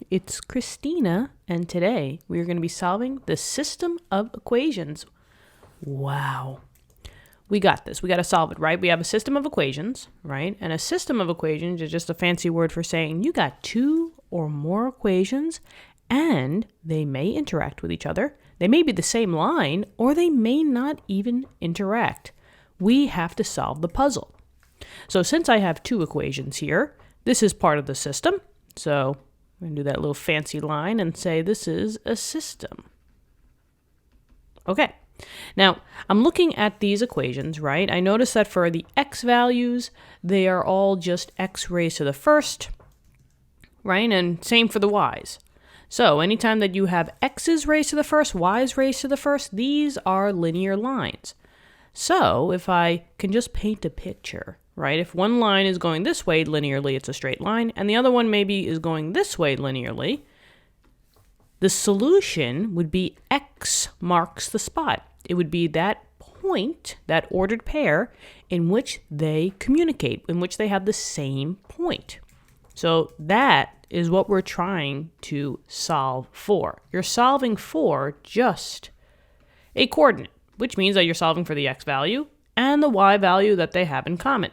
it's Christina, and today we are going to be solving the system of equations. Wow. We got this. We got to solve it, right? We have a system of equations, right? And a system of equations is just a fancy word for saying you got two or more equations and they may interact with each other. They may be the same line or they may not even interact. We have to solve the puzzle. So since I have two equations here, this is part of the system. So we're going to do that little fancy line and say this is a system. Okay. Now, I'm looking at these equations, right? I notice that for the x values, they are all just x raised to the first, right? And same for the y's. So anytime that you have x's raised to the first, y's raised to the first, these are linear lines. So if I can just paint a picture, right? If one line is going this way linearly, it's a straight line, and the other one maybe is going this way linearly, the solution would be x marks the spot. It would be that point, that ordered pair, in which they communicate, in which they have the same point. So that is what we're trying to solve for. You're solving for just a coordinate, which means that you're solving for the x value and the y value that they have in common.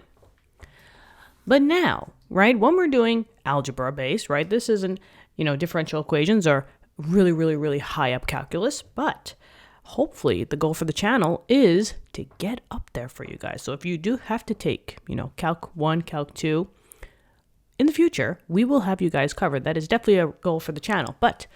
But now, right, when we're doing algebra-based, right, this isn't, differential equations are really high up calculus, but hopefully the goal for the channel is to get up there for you guys. So if you do have to take, Calc 1, Calc 2, in the future, we will have you guys covered. That is definitely a goal for the channel. But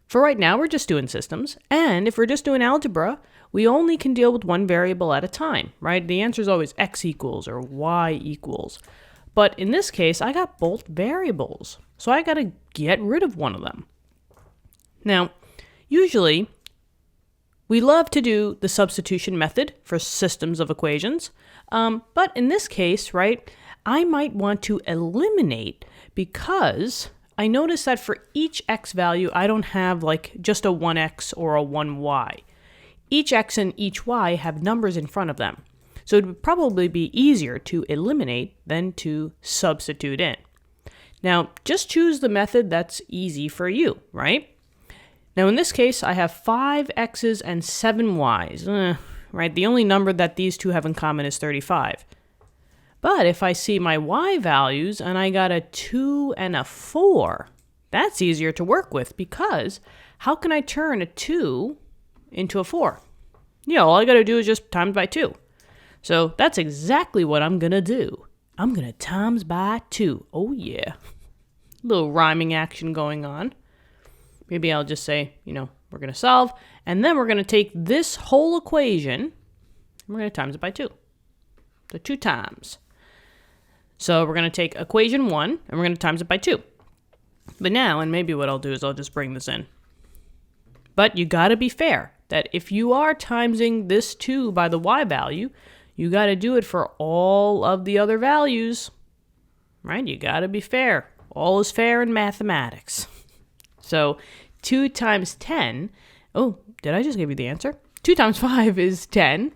for right now, we're just doing systems. And if we're just doing algebra, we only can deal with one variable at a time, right? The answer is always x equals or y equals. But in this case, I got both variables. So I got to get rid of one of them. Now, usually, we love to do the substitution method for systems of equations. But in this case, right, I might want to eliminate because I notice that for each x value, I don't have like just a 1x or a 1y. Each x and each y have numbers in front of them. So it would probably be easier to eliminate than to substitute in. Now, just choose the method that's easy for you, right? Now, in this case, I have 5 x's and 7 y's, right? The only number that these two have in common is 35. But if I see my y values and I got a 2 and a 4, that's easier to work with because how can I turn a 2 into a 4? All I got to do is just times by 2. So that's exactly what I'm going to do. I'm going to times by 2. Oh, yeah. Little rhyming action going on. Maybe I'll just say, we're going to solve, and then we're going to take this whole equation, and we're going to times it by 2. So 2 times. So we're going to take equation 1, and we're going to times it by 2. But now, and maybe what I'll do is I'll just bring this in. But you got to be fair, that if you are timesing this 2 by the y value, you got to do it for all of the other values, right? You got to be fair. All is fair in mathematics. So 2 times 10, oh, did I just give you the answer? 2 times 5 is 10.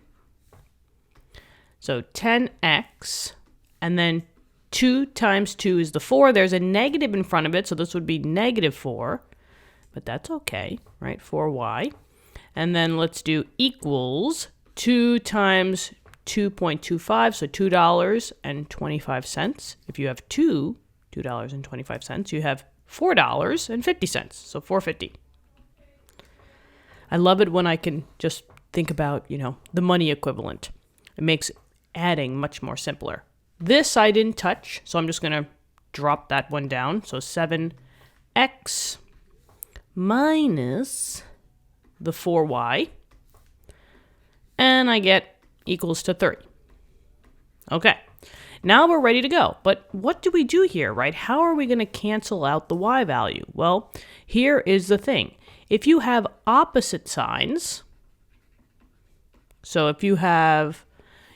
So 10x, and then 2 times 2 is the 4. There's a negative in front of it, so this would be negative 4. But that's okay, right? 4y. And then let's do equals 2 times 2.25, so $2.25. If you have $2.25, you have $4.50, so $4.50. I love it when I can just think about, the money equivalent. It makes adding much more simpler. This I didn't touch, so I'm just going to drop that one down. So 7x minus the 4y, and I get equals to 30. Okay. Now we're ready to go. But what do we do here, right? How are we going to cancel out the y value? Well, here is the thing. If you have opposite signs, so if you have,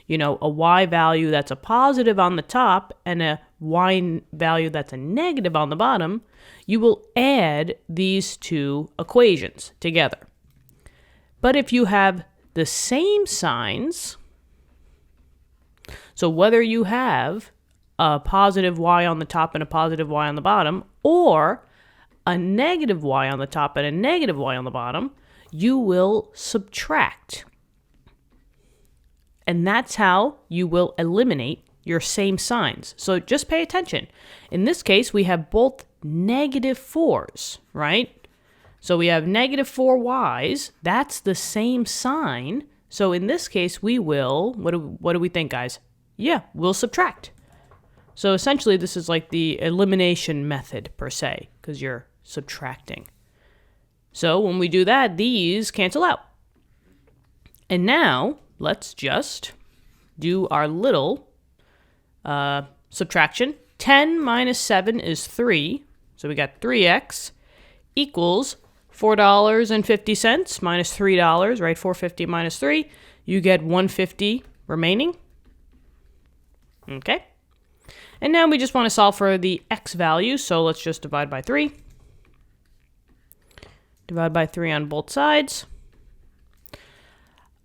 a y value that's a positive on the top and a y value that's a negative on the bottom, you will add these two equations together. But if you have the same signs, so whether you have a positive y on the top and a positive y on the bottom, or a negative y on the top and a negative y on the bottom, you will subtract. And that's how you will eliminate your same signs. So just pay attention. In this case, we have both negative 4s, right? So we have negative 4y's. That's the same sign. So in this case, we will, what do we think, guys? Yeah, we'll subtract. So essentially, this is like the elimination method, per se, because you're subtracting. So when we do that, these cancel out. And now, let's just do our little subtraction. 10 minus 7 is 3. So we got 3x equals $4.50 minus $3, right? $4.50 minus 3. You get $1.50 remaining. Okay. And now we just want to solve for the x value. So let's just divide by 3. Divide by 3 on both sides.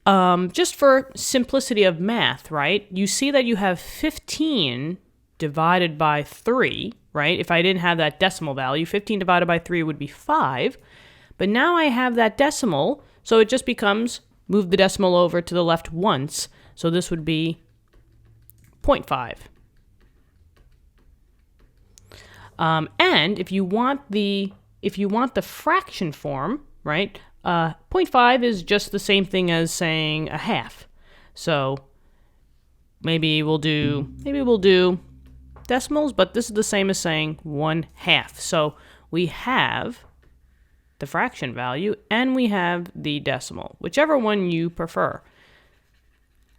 Just for simplicity of math, right? You see that you have 15 divided by 3, right? If I didn't have that decimal value, 15 divided by 3 would be 5. But now I have that decimal, so it just becomes, move the decimal over to the left once. So this would be 0.5. And if you want the fraction form, right? 0.5 is just the same thing as saying a half. So maybe we'll do decimals, but this is the same as saying 1/2. So we have the fraction value and we have the decimal, whichever one you prefer.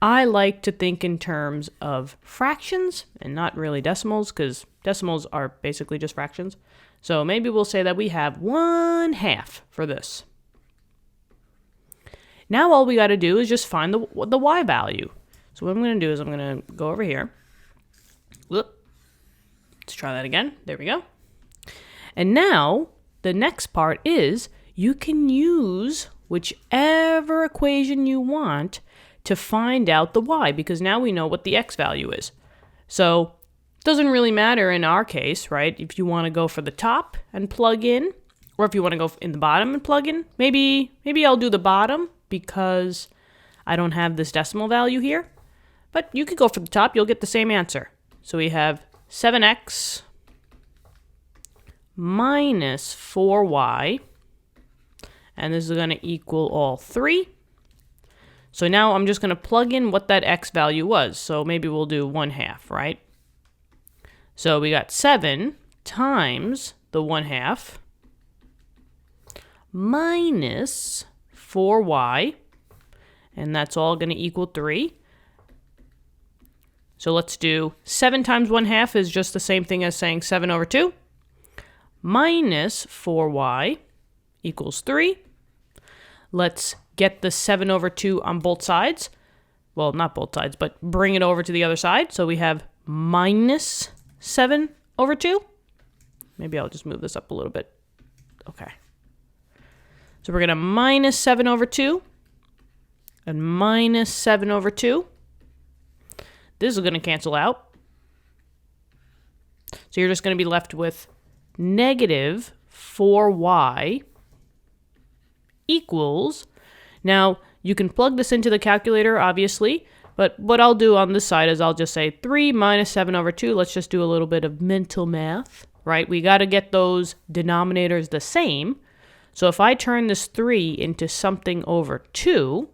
I like to think in terms of fractions and not really decimals, because decimals are basically just fractions. So maybe we'll say that we have 1/2 for this. Now all we got to do is just find the y value. So what I'm going to do is I'm going to go over here. Let's try that again. There we go. And now the next part is you can use whichever equation you want to find out the y, because now we know what the x value is. So it doesn't really matter in our case, right? If you want to go for the top and plug in, or if you want to go in the bottom and plug in. Maybe I'll do the bottom because I don't have this decimal value here. But you could go for the top, you'll get the same answer. So we have 7x minus 4y, and this is going to equal all 3. So now I'm just going to plug in what that x value was. So maybe we'll do 1/2, right? So we got 7 times the 1/2 minus 4y, and that's all going to equal 3. So let's do 7 times 1/2 is just the same thing as saying 7/2 minus 4y equals 3. Let's get the 7/2 on both sides. Well, not both sides, but bring it over to the other side. So we have minus 7/2. Maybe I'll just move this up a little bit. Okay. So we're going to minus 7/2 and minus 7/2. This is going to cancel out. So you're just going to be left with negative 4y equals, now you can plug this into the calculator, obviously, but what I'll do on this side is I'll just say 3 minus 7/2. Let's just do a little bit of mental math, right? We got to get those denominators the same. So if I turn this 3 into something over 2,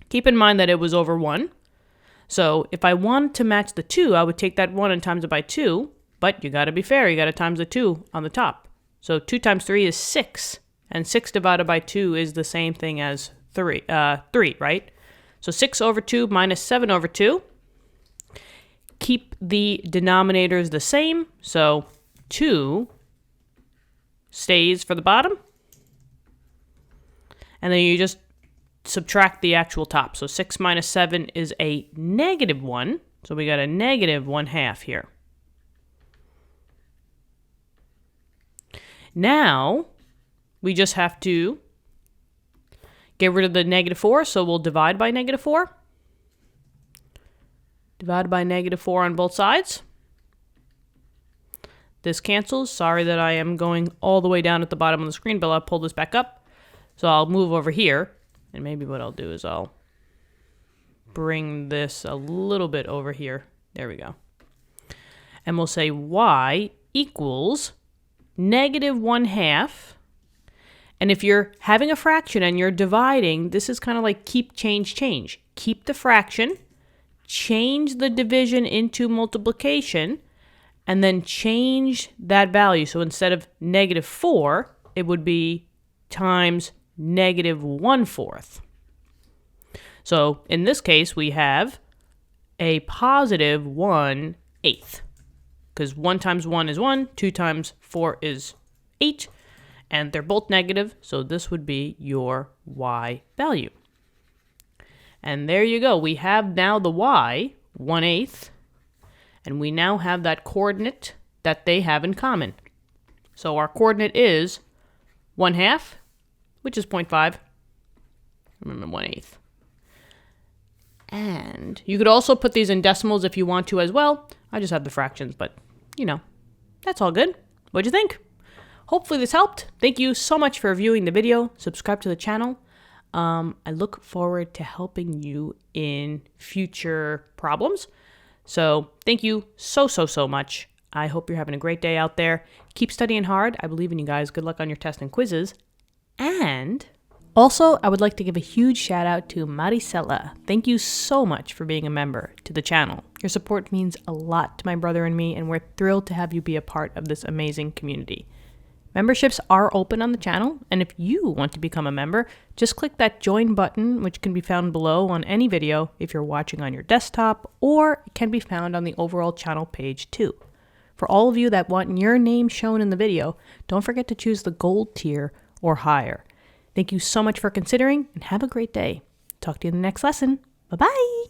keep in mind that it was over 1. So if I wanted to match the 2, I would take that 1 and times it by 2, but you got to be fair. You got to times the 2 on the top. So 2 times 3 is 6, and 6 divided by 2 is the same thing as 3, right? So 6/2 minus 7/2. Keep the denominators the same, so 2 stays for the bottom. And then you just subtract the actual top. So 6 minus 7 is a negative 1. So we got a negative 1/2 here. Now, we just have to get rid of the negative 4. So we'll divide by negative 4. Divide by negative 4 on both sides. This cancels. Sorry that I am going all the way down at the bottom of the screen, but I'll pull this back up. So I'll move over here, and maybe what I'll do is I'll bring this a little bit over here. There we go. And we'll say y equals -1/2. And if you're having a fraction and you're dividing, this is kind of like keep, change, change. Keep the fraction, change the division into multiplication, and then change that value. So instead of -4, it would be times -1/4. So in this case, we have a positive 1/8. Because 1 times 1 is 1, 2 times 4 is 8, and they're both negative, so this would be your y value. And there you go. We have now the y, 1/8, and we now have that coordinate that they have in common. So our coordinate is 1/2, which is 0.5. Remember, 1/8. And you could also put these in decimals if you want to as well. I just have the fractions, but you know, that's all good. What'd you think? Hopefully this helped. Thank you so much for viewing the video. Subscribe to the channel. I look forward to helping you in future problems. So thank you so much. I hope you're having a great day out there. Keep studying hard. I believe in you guys. Good luck on your tests and quizzes. And also, I would like to give a huge shout out to Maricela. Thank you so much for being a member to the channel. Your support means a lot to my brother and me, and we're thrilled to have you be a part of this amazing community. Memberships are open on the channel, and if you want to become a member, just click that join button, which can be found below on any video if you're watching on your desktop, or it can be found on the overall channel page too. For all of you that want your name shown in the video, don't forget to choose the gold tier or higher. Thank you so much for considering, and have a great day. Talk to you in the next lesson. Bye-bye!